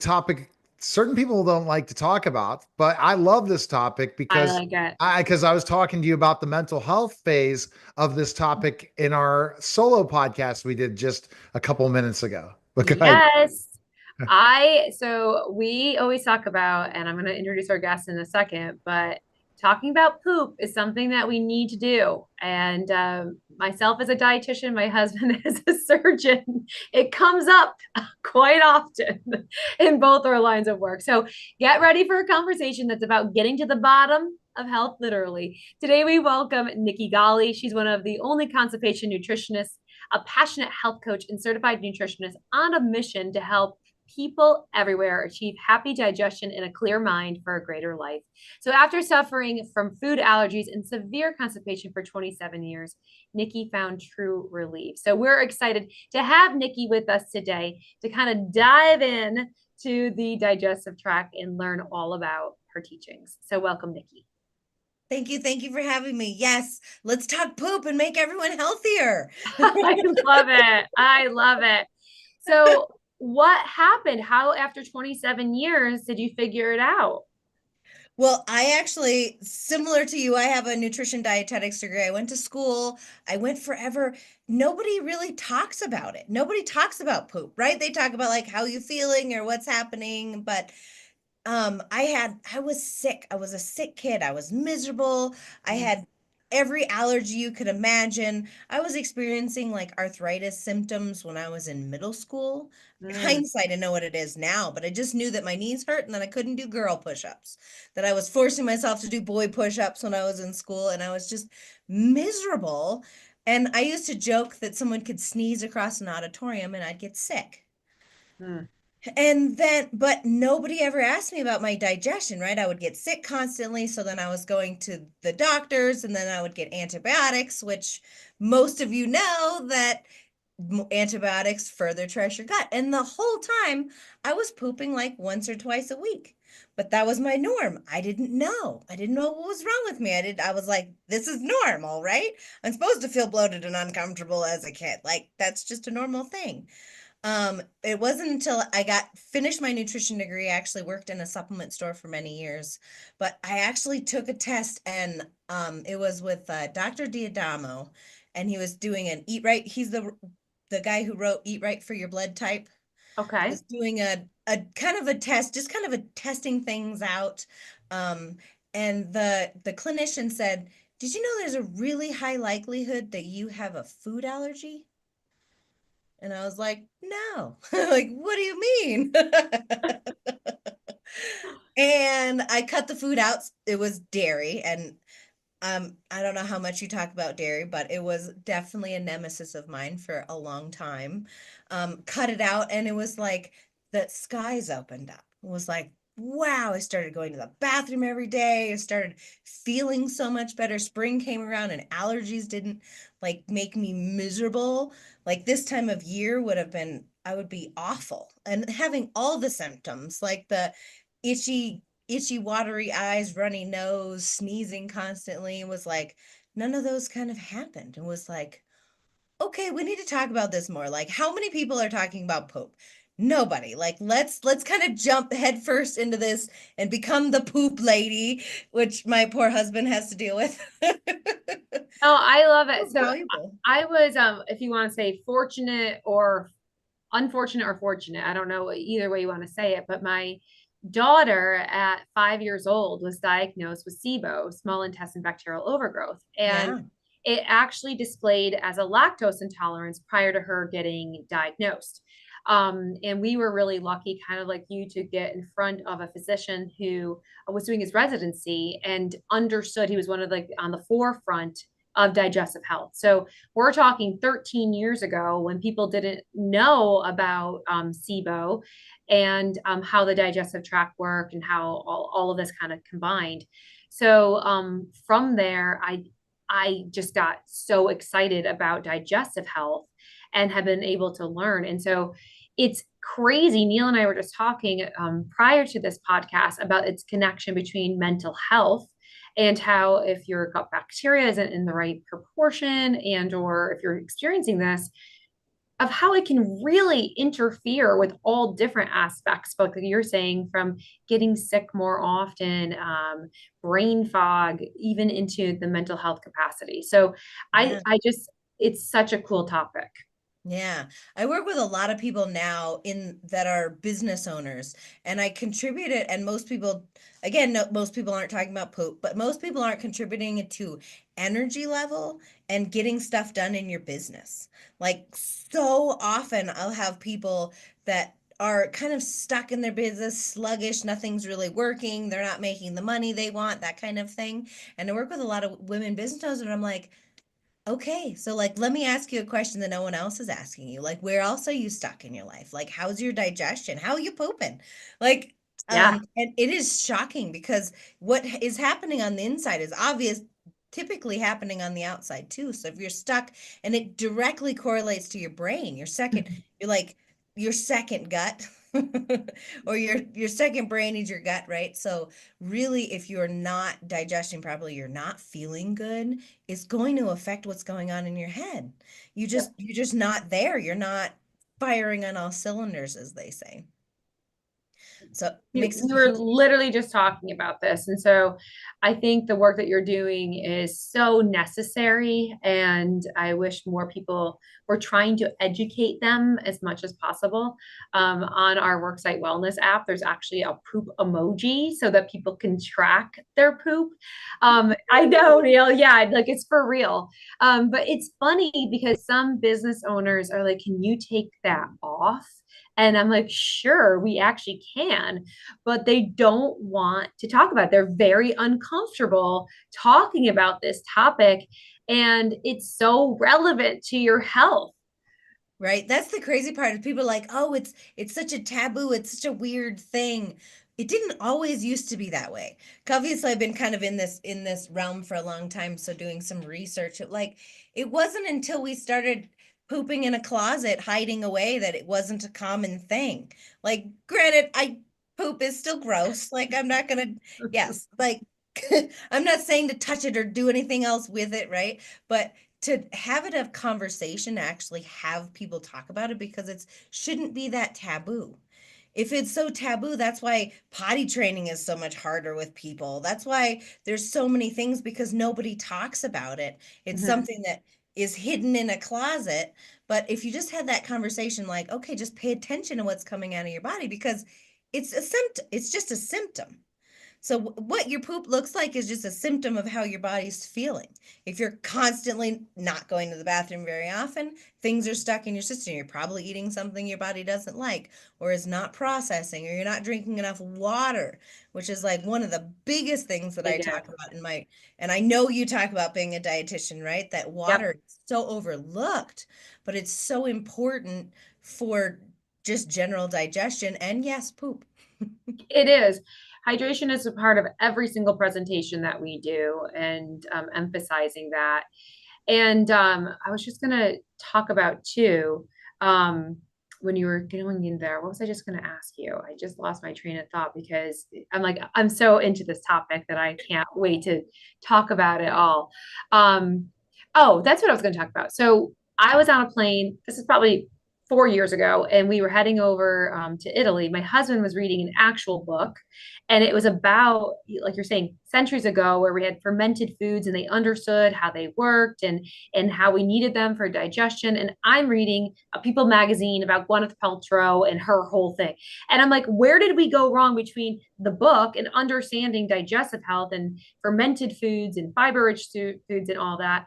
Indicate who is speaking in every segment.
Speaker 1: topic certain people don't like to talk about, but I love this topic
Speaker 2: I
Speaker 1: because
Speaker 2: like it.
Speaker 1: I was talking to you about the mental health phase of this topic in our solo podcast we did just a couple minutes ago. But go ahead.
Speaker 2: Yes. So we always talk about, and I'm going to introduce our guest in a second, but talking about poop is something that we need to do. And myself as a dietitian, my husband as a surgeon, it comes up quite often in both our lines of work. So get ready for a conversation that's about getting to the bottom of health, literally. Today, we welcome Nikki Golly. She's one of the only constipation nutritionists, a passionate health coach, and certified nutritionist on a mission to help people everywhere achieve happy digestion and a clear mind for a greater life. So, after suffering from food allergies and severe constipation for 27 years, Nikki found true relief. So, we're excited to have Nikki with us today to kind of dive in to the digestive tract and learn all about her teachings. So, welcome, Nikki.
Speaker 3: Thank you. Thank you for having me. Yes, let's talk poop and make everyone healthier.
Speaker 2: I love it. I love it. So, what happened? How, after 27 years, did you figure it out?
Speaker 3: Well, I actually, similar to you, I have a nutrition dietetics degree. I went to school. I went forever. Nobody really talks about it. Nobody talks about poop, right? They talk about like how you feeling or what's happening, but I was sick. I was a sick kid. I was miserable. I
Speaker 2: Mm,
Speaker 3: had every allergy you could imagine. I was experiencing like arthritis symptoms when I was in middle school.
Speaker 2: mm,
Speaker 3: Hindsight, I know what it is now, but I just knew that my knees hurt and that I couldn't do girl push-ups, that I was forcing myself to do boy push-ups when I was in school, and I was just miserable. And I used to joke that someone could sneeze across an auditorium and I'd get sick.
Speaker 2: mm.
Speaker 3: And then, but nobody ever asked me about my digestion, right? I would get sick constantly. So then I was going to the doctors and then I would get antibiotics, which most of you know that antibiotics further trash your gut. And the whole time I was pooping like once or twice a week. But that was my norm. I didn't know. I didn't know what was wrong with me. I was like, this is normal, right? I'm supposed to feel bloated and uncomfortable as a kid. Like that's just a normal thing. It wasn't until I got finished my nutrition degree, I actually worked in a supplement store for many years, but I actually took a test and it was with Dr. Diadamo, and he was doing an eat right. He's the guy who wrote Eat Right for Your Blood Type. He
Speaker 2: Okay.
Speaker 3: was doing a kind of a test, just kind of a testing things out. Um, and the clinician said, "Did you know there's a really high likelihood that you have a food allergy?" And I was like, no. Like, what do you mean? And I cut the food out. It was dairy. And I don't know how much you talk about dairy, but it was definitely a nemesis of mine for a long time. Cut it out, and it was like the skies opened up. It was like, wow, I started going to the bathroom every day. I started feeling so much better. Spring came around, and allergies didn't like make me miserable. Like this time of year would have been, I would be awful. And having all the symptoms, like the itchy, watery eyes, runny nose, sneezing constantly, was like none of those kind of happened. And was like, okay, we need to talk about this more. Like, how many people are talking about poop? Nobody. Like, let's kind of jump headfirst into this and become the poop lady, which my poor husband has to deal with.
Speaker 2: Oh, I love it.
Speaker 3: So
Speaker 2: So
Speaker 3: valuable.
Speaker 2: I was, if you want to say fortunate or unfortunate or fortunate, I don't know either way you want to say it, but my daughter at 5 years old was diagnosed with SIBO, small intestine bacterial overgrowth. And
Speaker 3: Yeah.
Speaker 2: it actually displayed as a lactose intolerance prior to her getting diagnosed. And we were really lucky, kind of like you, to get in front of a physician who was doing his residency and understood. He was one of like on the forefront of digestive health. So we're talking 13 years ago when people didn't know about SIBO and how the digestive tract worked and how all of this kind of combined. So from there, I just got so excited about digestive health and have been able to learn. And so it's crazy. Neil and I were just talking prior to this podcast about its connection between mental health and how if your gut bacteria isn't in the right proportion and or if you're experiencing this, of how it can really interfere with all different aspects, like you're saying, from getting sick more often, brain fog, even into the mental health capacity. So
Speaker 3: Yeah.
Speaker 2: I just, it's such a cool topic.
Speaker 3: Yeah, I work with a lot of people now in that are business owners, and I contribute it. And most people, again, no, most people aren't talking about poop, but most people aren't contributing it to energy level and getting stuff done in your business. Like so often, I'll have people that are kind of stuck in their business, sluggish, nothing's really working, they're not making the money they want, that kind of thing. And I work with a lot of women business owners, and I'm like, okay, so like let me ask you a question that no one else is asking you. Like where else are you stuck in your life? Like how's your digestion? How are you pooping? Like
Speaker 2: Yeah.
Speaker 3: and it is shocking because what is happening on the inside is obvious typically happening on the outside too. So if you're stuck and it directly correlates to your brain, you're like your second gut or your second brain is your gut, right? So really if you're not digesting properly, you're not feeling good, it's going to affect what's going on in your head. You're just not there. You're not firing on all cylinders, as they say. So it makes a
Speaker 2: We were
Speaker 3: huge
Speaker 2: literally just talking about this. And so I think the work that you're doing is so necessary. And I wish more people were trying to educate them as much as possible. On our worksite wellness app, there's actually a poop emoji so that people can track their poop. I know, Neil. Yeah, like it's for real. But it's funny because some business owners are like, can you take that off? And I'm like, sure, we actually can, but they don't want to talk about it. They're very uncomfortable talking about this topic. And it's so relevant to your health.
Speaker 3: right. That's the crazy part is people are like, oh, it's such a taboo, it's such a weird thing. It didn't always used to be that way. Obviously, I've been kind of in this realm for a long time, so doing some research, it wasn't until we started pooping in a closet, hiding away, that it wasn't a common thing. Like, granted, I poop is still gross. Like, I'm not gonna, yes, like I'm not saying to touch it or do anything else with it, right? But to have it a conversation, actually have people talk about it because it shouldn't be that taboo. If it's so taboo, that's why potty training is so much harder with people. That's why there's so many things because nobody talks about it. It's
Speaker 2: Mhm.
Speaker 3: something that is hidden in a closet. But if you just had that conversation, like, okay, just pay attention to what's coming out of your body because it's a symptom, it's just a symptom. So what your poop looks like is just a symptom of how your body's feeling. If you're constantly not going to the bathroom very often, things are stuck in your system. You're probably eating something your body doesn't like or is not processing, or you're not drinking enough water, which is like one of the biggest things that I
Speaker 2: Big
Speaker 3: talk
Speaker 2: ad.
Speaker 3: about in my, and I know you talk about being a dietitian, right? That
Speaker 2: Yep,
Speaker 3: water is so overlooked, but it's so important for just general digestion and yes, poop.
Speaker 2: it is. Hydration is a part of every single presentation that we do, and emphasizing that. And I was just going to talk about too, um, when you were going in there, what was I just going to ask you? I just lost my train of thought because I'm like, I'm so into this topic that I can't wait to talk about it all. Um, oh, that's what I was going to talk about. So I was on a plane. This is probably 4 years ago, and we were heading over to Italy. My husband was reading an actual book, and it was about, like you're saying, centuries ago, where we had fermented foods, and they understood how they worked and how we needed them for digestion. And I'm reading a People magazine about Gwyneth Paltrow and her whole thing, and I'm like, where did we go wrong between the book and understanding digestive health and fermented foods and fiber-rich foods and all that?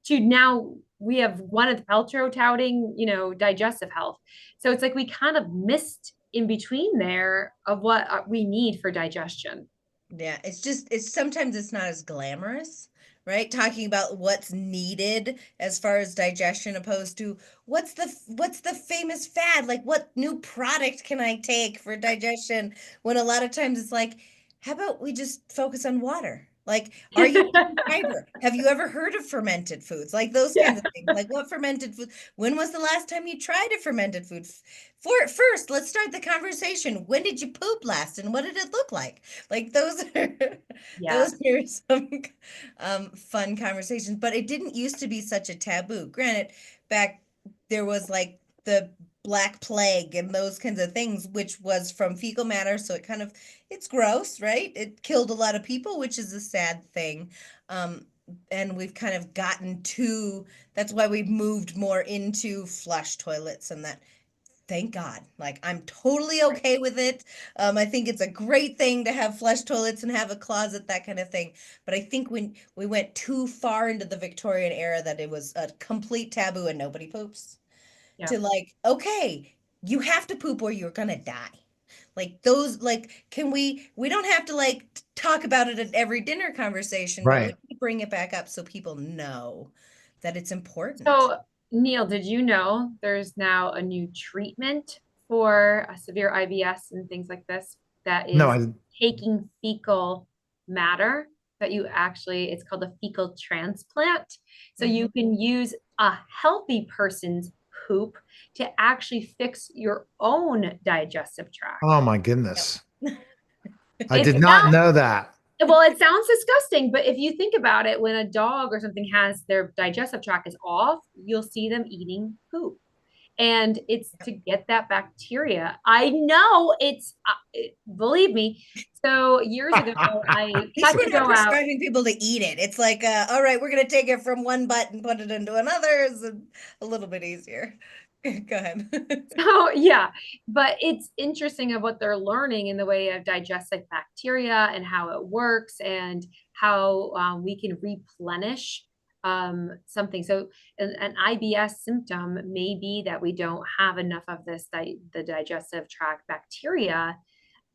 Speaker 2: To now we have Gwyneth Paltrow touting, digestive health. So it's like we kind of missed in between there of what we need for digestion.
Speaker 3: Yeah, it's sometimes it's not as glamorous, right? Talking about what's needed as far as digestion opposed to what's the famous fad? Like what new product can I take for digestion? When a lot of times it's like, how about we just focus on water? Like, are you eating fiber? Have you ever heard of fermented foods? Like those
Speaker 2: Yeah.
Speaker 3: kinds of things. Like what fermented food? When was the last time you tried a fermented food? For first, let's start the conversation. When did you poop last and what did it look like? Like those are
Speaker 2: Yeah.
Speaker 3: those are some fun conversations, but it didn't used to be such a taboo. Granted, back there was like the Black Plague and those kinds of things, which was from fecal matter. So it's gross, right? It killed a lot of people, which is a sad thing. And we've kind of that's why we've moved more into flush toilets and that. Thank God. Like, I'm totally okay with it. I think it's a great thing to have flush toilets and have a closet, that kind of thing. But I think when we went too far into the Victorian era, that it was a complete taboo and nobody poops.
Speaker 2: Yeah.
Speaker 3: To like, okay, you have to poop or you're gonna die. Like those, like, we don't have to like talk about it at every dinner conversation, but we
Speaker 1: Right.
Speaker 3: need to bring it back up so people know that it's important.
Speaker 2: So, Neil, did you know there's now a new treatment for a severe IBS and things like this that
Speaker 1: No,
Speaker 2: is taking fecal matter that you actually, it's called a fecal transplant. So
Speaker 3: Mhm.
Speaker 2: you can use a healthy person's poop to actually fix your own digestive tract.
Speaker 1: oh my
Speaker 3: Yep.
Speaker 1: goodness. I
Speaker 2: It
Speaker 1: did not
Speaker 2: sounds
Speaker 1: know that.
Speaker 2: well, it sounds disgusting, but if you think about it, when a dog or something has their digestive tract is off, you'll see them eating poop. And it's to get that bacteria. I know believe me. So years ago, I
Speaker 3: At least
Speaker 2: had
Speaker 3: we're
Speaker 2: to
Speaker 3: not
Speaker 2: go out.
Speaker 3: prescribing people to eat it. It's like, all right, we're gonna take it from one butt and put it into another. Is a little bit easier. Go ahead.
Speaker 2: So yeah, but it's interesting of what they're learning in the way of digestive bacteria and how it works and how we can replenish something. So an IBS symptom may be that we don't have enough of the digestive tract bacteria,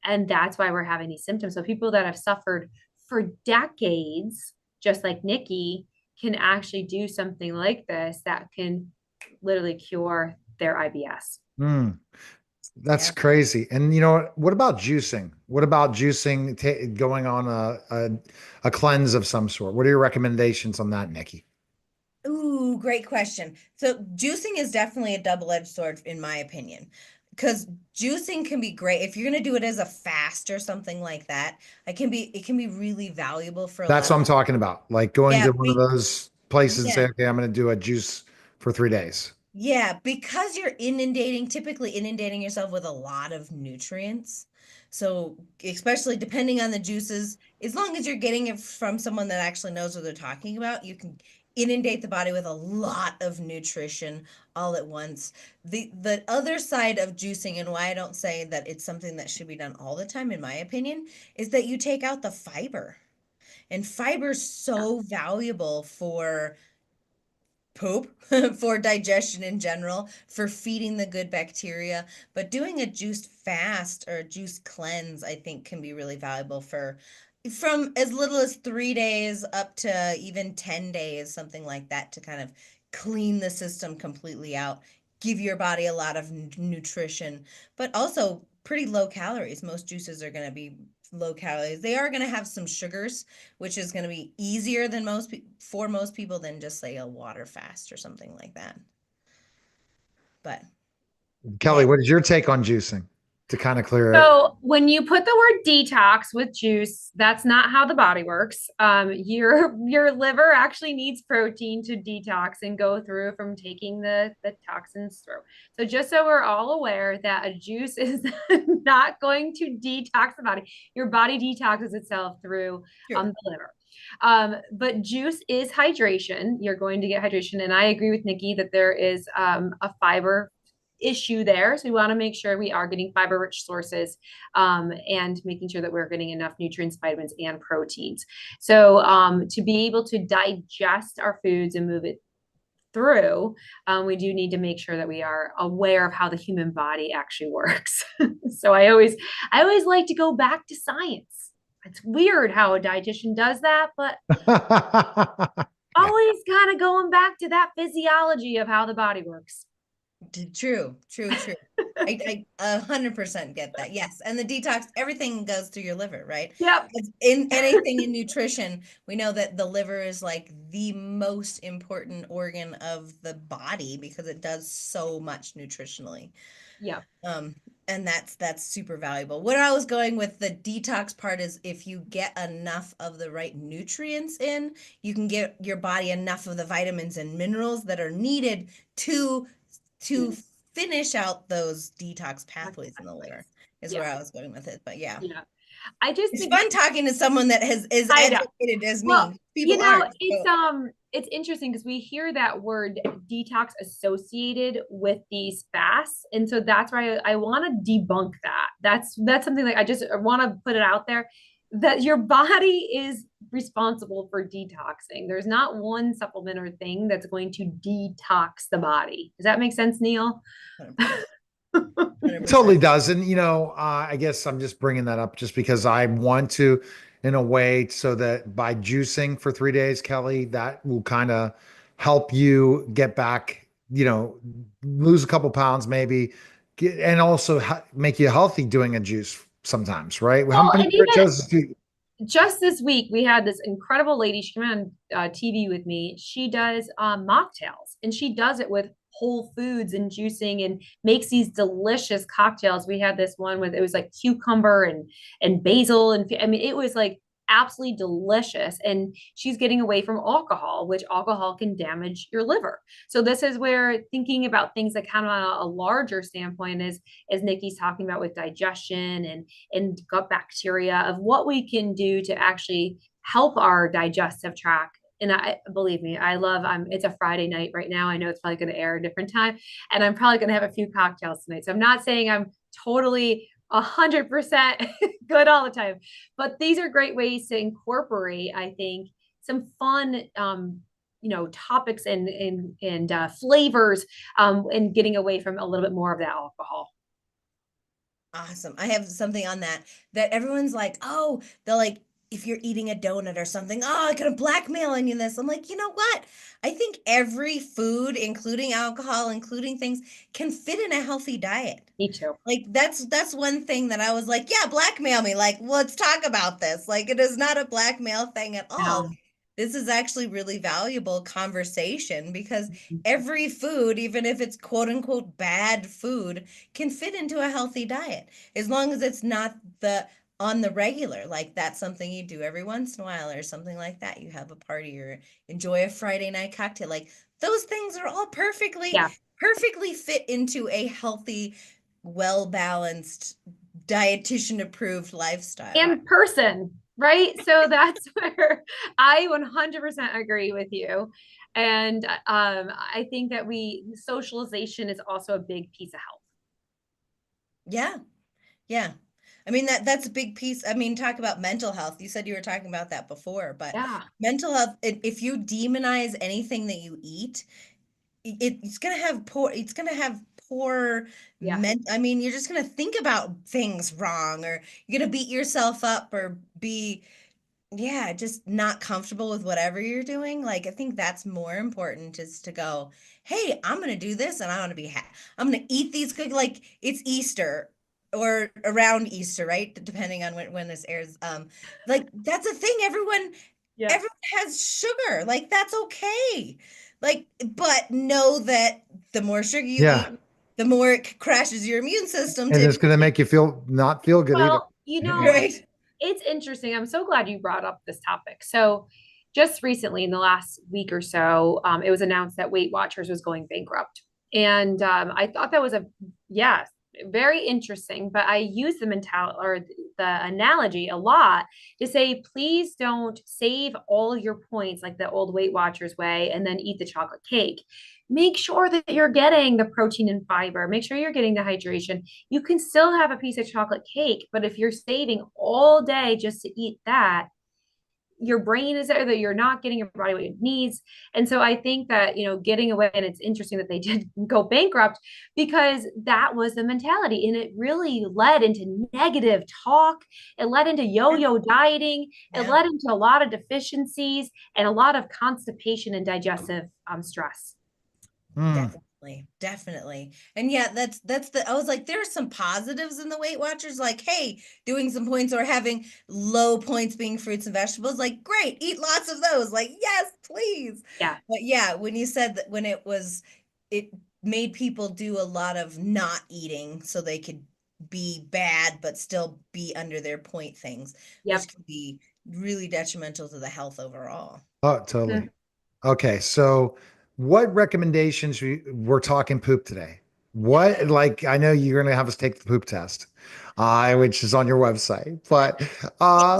Speaker 2: and that's why we're having these symptoms. So people that have suffered for decades, just like Nikki, can actually do something like this that can literally cure their IBS.
Speaker 1: Hmm. That's
Speaker 3: Yeah.
Speaker 1: crazy. And you know what about juicing? What about juicing, going on a cleanse of some sort? What are your recommendations on that, Nikki?
Speaker 3: Ooh, great question. So juicing is definitely a double-edged sword in my opinion. Because juicing can be great if you're gonna do it as a fast or something like that. It can be really valuable for a
Speaker 1: That's
Speaker 3: lot
Speaker 1: what
Speaker 3: of
Speaker 1: I'm talking about. Like going
Speaker 3: yeah,
Speaker 1: to one of those places and say,
Speaker 3: yeah.
Speaker 1: okay, I'm going to do a juice for 3 days.
Speaker 3: Yeah, because you're typically inundating yourself with a lot of nutrients. So, especially depending on the juices, as long as you're getting it from someone that actually knows what they're talking about, you can inundate the body with a lot of nutrition all at once. The other side of juicing, and why I don't say that it's something that should be done all the time, in my opinion, is that you take out the fiber. And fiber's
Speaker 2: Yeah.
Speaker 3: so valuable for poop, for digestion in general, for feeding the good bacteria. But doing a juice fast or a juice cleanse, I think, can be really valuable for from as little as 3 days up to even 10 days, something like that, to kind of clean the system completely out, give your body a lot of nutrition, but also pretty low calories. Most juices are going to be low calories. They are going to have some sugars, which is going to be easier than for most people than just say a water fast or something like that. But
Speaker 1: Kelly,
Speaker 3: yeah.
Speaker 1: what is your take on juicing to kind of clear it?
Speaker 2: So when you put the word detox with juice, that's not how the body works. Your liver actually needs protein to detox and go through from taking the toxins through. So just so we're all aware that a juice is not going to detox the body. Your body detoxes itself through
Speaker 3: Sure.
Speaker 2: the liver. But juice is hydration. You're going to get hydration, and I agree with Nikki that there is a fiber issue there. So we want to make sure we are getting fiber rich sources and making sure that we're getting enough nutrients, vitamins, and proteins. So to be able to digest our foods and move it through, we do need to make sure that we are aware of how the human body actually works. So I always like to go back to science. It's weird how a dietitian does that, but
Speaker 1: Yeah.
Speaker 2: always kind of going back to that physiology of how the body works.
Speaker 3: True, true, true. I 100% get that. Yes. And the detox, everything goes through your liver, right?
Speaker 2: Yep.
Speaker 3: In anything in nutrition, we know that the liver is like the most important organ of the body because it does so much nutritionally.
Speaker 2: Yep.
Speaker 3: Um, and that's super valuable. What I was going with the detox part is if you get enough of the right nutrients in, you can get your body enough of the vitamins and minerals that are needed to finish out those detox pathways in the liver is where I was going with it. But yeah.
Speaker 2: I just
Speaker 3: It's
Speaker 2: think
Speaker 3: fun talking to someone that is
Speaker 2: I know.
Speaker 3: educated as
Speaker 2: Well,
Speaker 3: me. People aren't. So.
Speaker 2: it's interesting because we hear that word detox associated with these fasts, and so that's why I want to debunk that. That's something that I just want to put it out there that your body is responsible for detoxing. There's not one supplement or thing that's going to detox the body. Does that make sense, Neil?
Speaker 3: 100%.
Speaker 1: It totally does. And, I guess I'm just bringing that up just because I want to, in a way, so that by juicing for 3 days, Kelly, that will kind of help you get back, lose a couple pounds, maybe, and also make you healthy doing a juice sometimes, right? How
Speaker 2: Well,
Speaker 1: many
Speaker 2: and even
Speaker 1: juices do you?
Speaker 2: just this week, we had this incredible lady. She came on TV with me. She does mocktails, and she does it with whole foods and juicing, and makes these delicious cocktails. We had this one with, it was like cucumber and basil, and I mean, it was like absolutely delicious. And she's getting away from alcohol, which alcohol can damage your liver. So this is where thinking about things that kind of on a larger standpoint is, as Nikki's talking about with digestion and gut bacteria, of what we can do to actually help our digestive tract. And I, believe me, I love, it's a Friday night right now. I know it's probably going to air a different time, and I'm probably going to have a few cocktails tonight. So I'm not saying I'm totally 100% good all the time, but these are great ways to incorporate, I think, some fun, topics and flavors, and getting away from a little bit more of that alcohol.
Speaker 3: Awesome. I have something on that everyone's like, oh, they're like, if you're eating a donut or something, oh, I could have blackmailed you this. I'm like, you know what? I think every food, including alcohol, including things, can fit in a healthy diet.
Speaker 2: Me too.
Speaker 3: Like that's one thing that I was like, yeah, blackmail me. Like, let's talk about this. Like, it is not a blackmail thing at all.
Speaker 2: No.
Speaker 3: This is actually really valuable conversation because every food, even if it's quote unquote bad food, can fit into a healthy diet as long as it's not on the regular. Like that's something you do every once in a while or something like that. You have a party or enjoy a Friday night cocktail. Like those things are all perfectly fit into a healthy, well-balanced, dietitian approved lifestyle.
Speaker 2: And person, right? So that's where I 100% agree with you. And I think that socialization is also a big piece of health.
Speaker 3: Yeah. Yeah. I mean, that's a big piece. I mean, talk about mental health. You said you were talking about that before, but mental health, if you demonize anything that you eat, it's going to have poor I mean, you're just going to think about things wrong, or you're going to beat yourself up or be just not comfortable with whatever you're doing. Like I think that's more important, is to go, hey, I'm going to do this and I want to be I'm going to eat these cookies. Like it's Easter or around Easter, right? Depending on when this airs. Like that's a thing. Everyone has sugar. Like that's okay. Like, but know that the more sugar you eat, the more it crashes your immune system.
Speaker 1: And it's going to make you not feel good either.
Speaker 2: Right. It's interesting. I'm so glad you brought up this topic. So just recently, in the last week or so, it was announced that Weight Watchers was going bankrupt. And I thought that was very interesting, but I use the analogy a lot to say, please don't save all your points like the old Weight Watchers way and then eat the chocolate cake. Make sure that you're getting the protein and fiber. Make sure you're getting the hydration. You can still have a piece of chocolate cake, but if you're saving all day just to eat that, your brain is there that you're not getting your body what it needs. And so I think that, getting away, and it's interesting that they did go bankrupt because that was the mentality. And it really led into negative talk. It led into yo-yo dieting. It led into a lot of deficiencies and a lot of constipation and digestive stress.
Speaker 3: Definitely. And yeah, I was like, there are some positives in the Weight Watchers, like, hey, doing some points or having low points being fruits and vegetables, like, great, eat lots of those. Like, yes, please.
Speaker 2: Yeah.
Speaker 3: But yeah, when you said that, when it made people do a lot of not eating so they could be bad, but still be under their point things, which could be really detrimental to the health overall.
Speaker 1: Oh, totally. Okay. So what recommendations we're talking poop today? What, like, I know you're going to have us take the poop test, which is on your website, but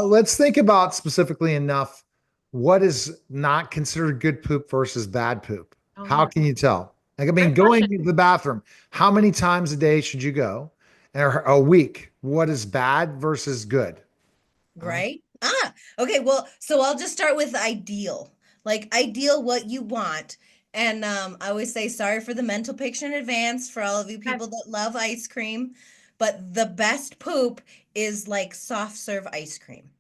Speaker 1: let's think about specifically enough what is not considered good poop versus bad poop.
Speaker 2: Oh
Speaker 1: How
Speaker 2: yeah.
Speaker 1: can you tell? Like, I mean,
Speaker 2: Great
Speaker 1: going
Speaker 2: question.
Speaker 1: to the bathroom, how many times a day should you go? Or a week? What is bad versus good? Huh?
Speaker 3: Right? Okay. Well, so I'll just start with ideal. Like ideal what you want. And I always say sorry for the mental picture in advance for all of you
Speaker 2: Okay.
Speaker 3: people that love ice cream. But the best poop is like soft serve ice cream.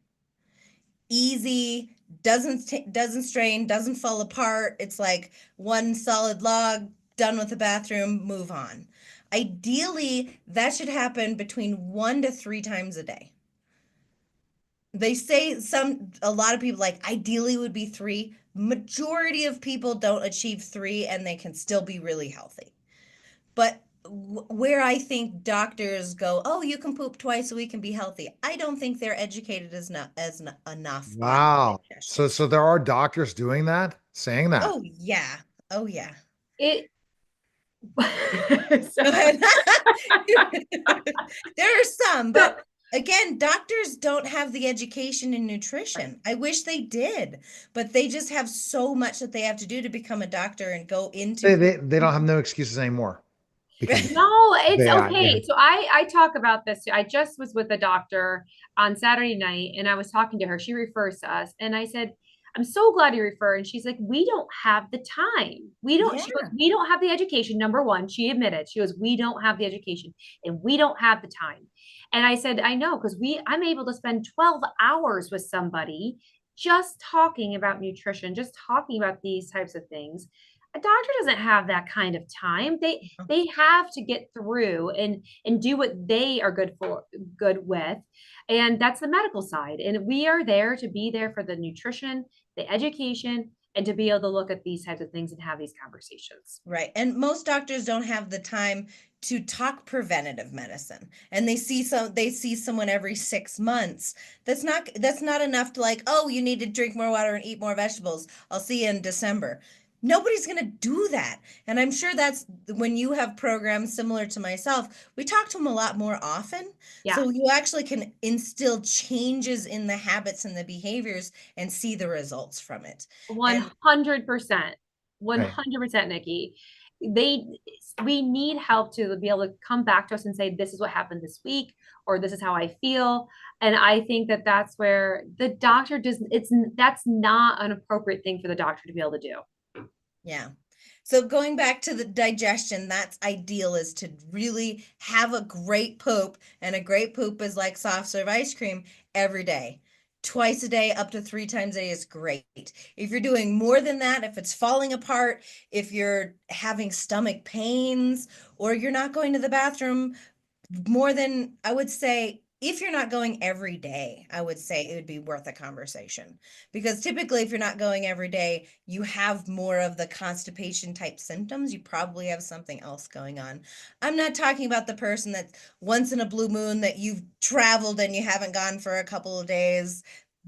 Speaker 3: Easy, doesn't strain, doesn't fall apart. It's like one solid log, done with the bathroom, move on. Ideally, that should happen between 1 to 3 times a day. They say a lot of people like ideally would be three. Majority of people don't achieve three and they can still be really healthy. But where I think doctors go, oh, you can poop twice a week and be healthy. I don't think they're educated enough on
Speaker 1: Wow. So,
Speaker 3: digestion.
Speaker 1: so there are doctors doing that, saying that.
Speaker 3: Oh yeah. Oh yeah.
Speaker 2: It
Speaker 3: Go
Speaker 2: so,
Speaker 3: ahead. There are some,
Speaker 2: so
Speaker 3: but again, doctors don't have the education in nutrition. I wish they did, but they just have so much that they have to do to become a doctor and go into
Speaker 1: They,
Speaker 3: food.
Speaker 1: they, they don't have no excuses anymore because
Speaker 2: no, it's
Speaker 1: yeah.
Speaker 2: okay. So I talk about this too. I just was with a doctor on Saturday night and I was talking to her. She refers to us and I said, I'm so glad you refer. And she's like, we don't have the time. We don't,
Speaker 3: Yeah,
Speaker 2: she goes, we don't have the education. Number one, she admitted, she goes, we don't have the education and we don't have the time. And I said, I know, because I'm able to spend 12 hours with somebody just talking about nutrition, just talking about these types of things. A doctor doesn't have that kind of time. They have to get through and do what they are good with, and that's the medical side. And we are there to be there for the nutrition, the education, and to be able to look at these types of things and have these conversations.
Speaker 3: right. And most doctors don't have the time to talk preventative medicine. And they see someone every 6 months. That's not enough to like, oh, you need to drink more water and eat more vegetables. I'll see you in December. Nobody's going to do that. And I'm sure that's when you have programs similar to myself, we talk to them a lot more often.
Speaker 2: Yeah,
Speaker 3: So you actually can instill changes in the habits and the behaviors and see the results from it. And
Speaker 2: 100%.
Speaker 1: Right.
Speaker 2: 100%, Nikki. They we need help to be able to come back to us and say this is what happened this week or this is how I feel. And I think that that's where the doctor does that's not an appropriate thing for the doctor to be able to do.
Speaker 3: yeah. So going back to the digestion, that's ideal is to really have a great poop. And a great poop is like soft serve ice cream every day. Twice a day, up to 3 times a day is great. If you're doing more than that, if it's falling apart, if you're having stomach pains, or you're not going to the bathroom more than, I would say, if you're not going every day, I would say it would be worth a conversation. Because typically, if you're not going every day, you have more of the constipation type symptoms. You probably have something else going on. I'm not talking about the person that once in a blue moon that you've traveled and you haven't gone for a couple of days.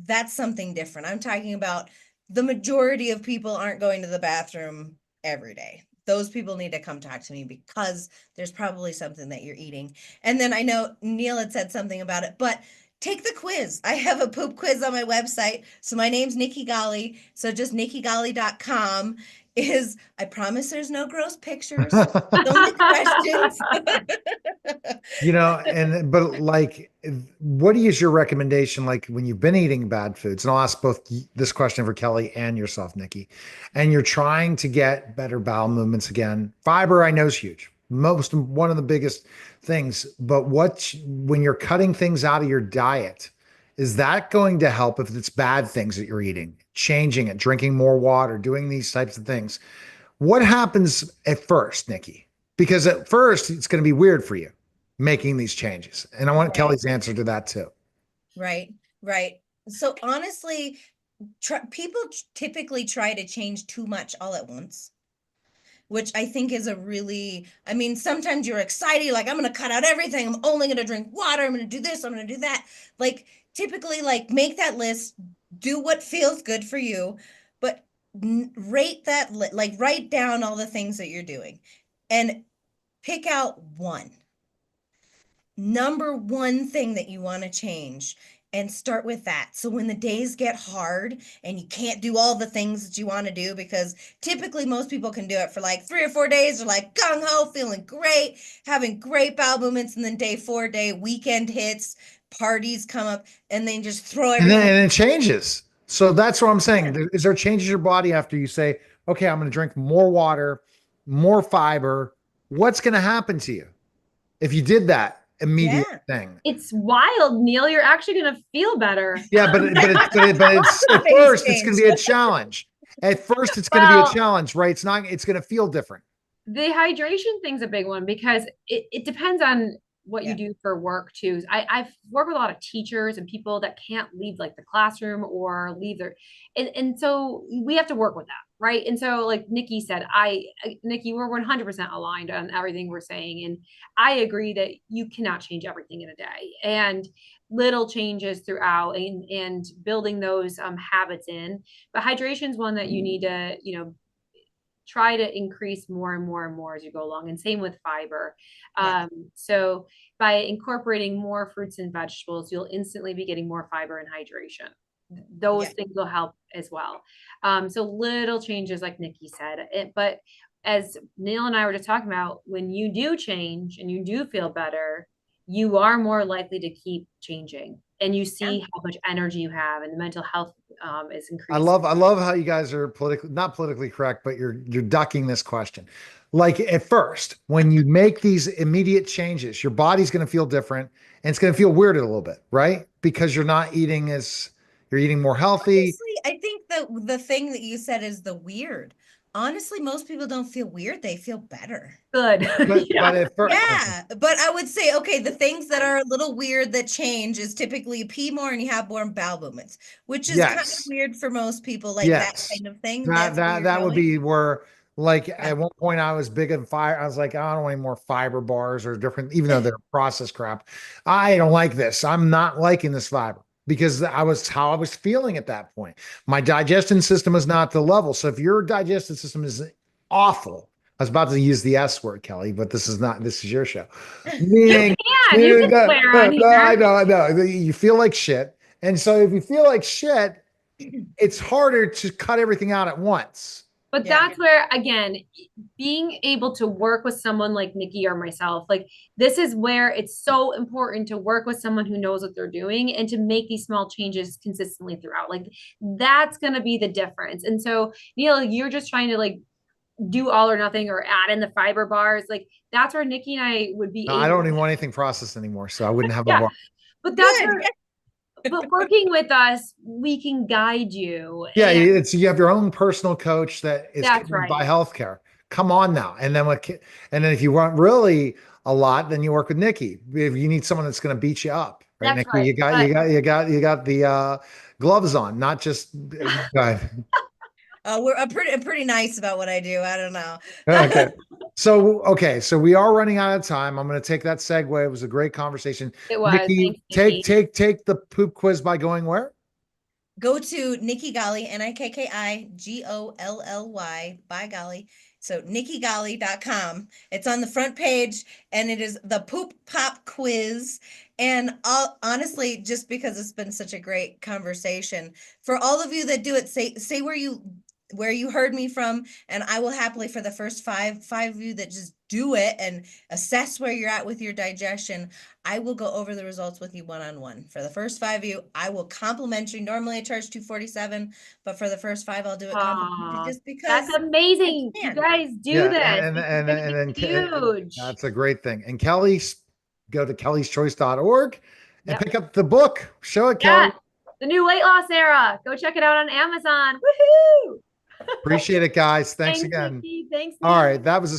Speaker 3: That's something different. I'm talking about the majority of people aren't going to the bathroom every day. Those people need to come talk to me because there's probably something that you're eating. And then I know Neil had said something about it, but take the quiz. I have a poop quiz on my website. So my name's Nikki Golly. So just nikkigolly.com is, I promise there's no gross pictures. It's only questions.
Speaker 1: But like, what is your recommendation? Like when you've been eating bad foods, and I'll ask both this question for Kelly and yourself, Nikki, and you're trying to get better bowel movements again. Fiber, I know is huge, one of the biggest things. But when you're cutting things out of your diet, is that going to help if it's bad things that you're eating, changing it, drinking more water, doing these types of things? What happens at first, Nikki? Because at first it's going to be weird for you making these changes. And I want
Speaker 3: Right,
Speaker 1: Kelly's answer to that too.
Speaker 3: right, right. So honestly, people typically try to change too much all at once, which I think is I mean, sometimes you're excited, like, I'm going to cut out everything. I'm only going to drink water. I'm going to do this. I'm going to do that. Like, typically, like, make that list, do what feels good for you, but rate that, like, write down all the things that you're doing. And Pick out one. Number one thing that you want to change and start with that. So when the days get hard and you can't do all the things that you want to do, because typically most people can do it for like 3 or 4 days, they're like gung ho, feeling great, having great bowel movements, and then day 4 day weekend hits, parties come up, and then just throw
Speaker 1: And then
Speaker 3: everything.
Speaker 1: and it changes. So that's what I'm saying.
Speaker 3: Yeah.
Speaker 1: Is there changes in your body after you say, okay, I'm going to drink more water, more fiber? What's going to happen to you if you did that immediate
Speaker 3: Yeah.
Speaker 1: thing?
Speaker 2: It's wild, Neil. You're actually going to feel better.
Speaker 1: Yeah, but it's at
Speaker 3: Face
Speaker 1: first it's going to
Speaker 3: change.
Speaker 1: be a challenge. At first it's going to be a
Speaker 2: Well,
Speaker 1: challenge, right? It's not. It's going to feel different.
Speaker 2: the hydration thing's a big one because it depends on what you
Speaker 3: Yeah.
Speaker 2: do for work too. I've worked with a lot of teachers and people that can't leave like the classroom or leave their, and so we have to work with that, right? And so like Nikki said, Nikki, we're 100% aligned on everything we're saying. And I agree that you cannot change everything in a day, and little changes throughout, and building those habits in. But hydration is one that you need to, try to increase more and more and more as you go along. And same with fiber.
Speaker 3: Yeah.
Speaker 2: So by incorporating more fruits and vegetables, you'll instantly be getting more fiber and hydration. Those
Speaker 3: Yeah.
Speaker 2: things will help as well. So little changes, like Nikki said. But as Neil and I were just talking about, when you do change and you do feel better, you are more likely to keep changing, and you
Speaker 3: Yeah.
Speaker 2: see how much energy you have, and the mental health is
Speaker 1: I
Speaker 2: increased.
Speaker 1: love how you guys are politically not politically correct, but you're ducking this question. Like at first, when you make these immediate changes, your body's going to feel different and it's going to feel weirded a little bit, right? Because you're eating more healthy.
Speaker 3: Honestly, I think the thing that you said is the weird. Honestly, most people don't feel weird, they feel better.
Speaker 2: Good.
Speaker 1: But
Speaker 2: Yeah.
Speaker 1: at first,
Speaker 3: Yeah, but I would say, okay, the things that are a little weird that change is typically you pee more and you have more bowel movements, which is kind of
Speaker 1: yes,
Speaker 3: weird for most people, like that
Speaker 1: yes,
Speaker 3: kind of thing.
Speaker 1: that
Speaker 3: That's where
Speaker 1: that
Speaker 3: you're
Speaker 1: that would
Speaker 3: going.
Speaker 1: be where, like
Speaker 3: Yeah.
Speaker 1: at one point I was big on fire. I was like, I don't want any more fiber bars or different, even though they're processed crap. I don't like this. I'm not liking this fiber because I was how I was feeling at that point. My digestion system is not the level. So if your digestive system is awful, I was about to use the S word, Kelly, but this is not. This is your show.
Speaker 2: You
Speaker 1: Meaning,
Speaker 2: can. You can swear on
Speaker 1: no, I
Speaker 2: here.
Speaker 1: know, I know. You feel like shit, and so if you feel like shit, it's harder to cut everything out at once.
Speaker 2: But
Speaker 3: Yeah.
Speaker 2: that's where, again, being able to work with someone like Nikki or myself, like this is where it's so important to work with someone who knows what they're doing and to make these small changes consistently throughout. Like that's going to be the difference. And so, Neil, you're just trying to like do all or nothing or add in the fiber bars. Like that's where Nikki and I would be
Speaker 1: No, I
Speaker 2: able
Speaker 1: don't
Speaker 2: to,
Speaker 1: even want anything processed anymore, so I wouldn't have a
Speaker 2: yeah.
Speaker 1: bar.
Speaker 2: But that's
Speaker 3: Good.
Speaker 2: where, but working with us, we can guide you.
Speaker 1: Yeah,
Speaker 2: And
Speaker 1: it's you have your own personal coach that is
Speaker 2: that's
Speaker 1: covered by
Speaker 2: right.
Speaker 1: healthcare. Come on now, and then if you want really a lot, then you work with Nikki. If you need someone that's going to beat you up, right,
Speaker 2: That's
Speaker 1: Nikki?
Speaker 2: right. But
Speaker 1: You got the gloves on, not just.
Speaker 3: We're I'm pretty nice about what I do. I don't know.
Speaker 1: Okay. So we are running out of time. I'm going to take that segue. It was a great conversation.
Speaker 2: it was.
Speaker 1: Nikki,
Speaker 2: Thanks, Nikki.
Speaker 1: take the poop quiz by going where?
Speaker 3: Go to Nikki Golly, NIKKIGOLLY, by golly. So nikkigolly.com. It's on the front page and it is the poop pop quiz. And honestly, just because it's been such a great conversation, for all of you that do it, say where you heard me from, and I will happily, for the first five of you that just do it and assess where you're at with your digestion, I will go over the results with you one-on-one. For the first 5 of you, I will compliment you. Normally I charge $247, but for the first 5, I'll do it complimentary just because
Speaker 2: That's
Speaker 3: I
Speaker 2: amazing. You
Speaker 3: can.
Speaker 2: guys do
Speaker 1: Yeah,
Speaker 2: this.
Speaker 1: and
Speaker 2: This is going to
Speaker 1: then
Speaker 2: be huge.
Speaker 1: that's a great thing. And Kelly, go to kellyschoice.org and
Speaker 2: Yep.
Speaker 1: pick up the book. Show it,
Speaker 2: Yeah.
Speaker 1: Kelly.
Speaker 2: The new weight loss era. Go check it out on Amazon. Woohoo!
Speaker 1: Appreciate it, guys. Thanks
Speaker 2: Thanks,
Speaker 1: again.
Speaker 2: Nikki. Thanks,
Speaker 1: All
Speaker 2: Neil.
Speaker 1: right, that was a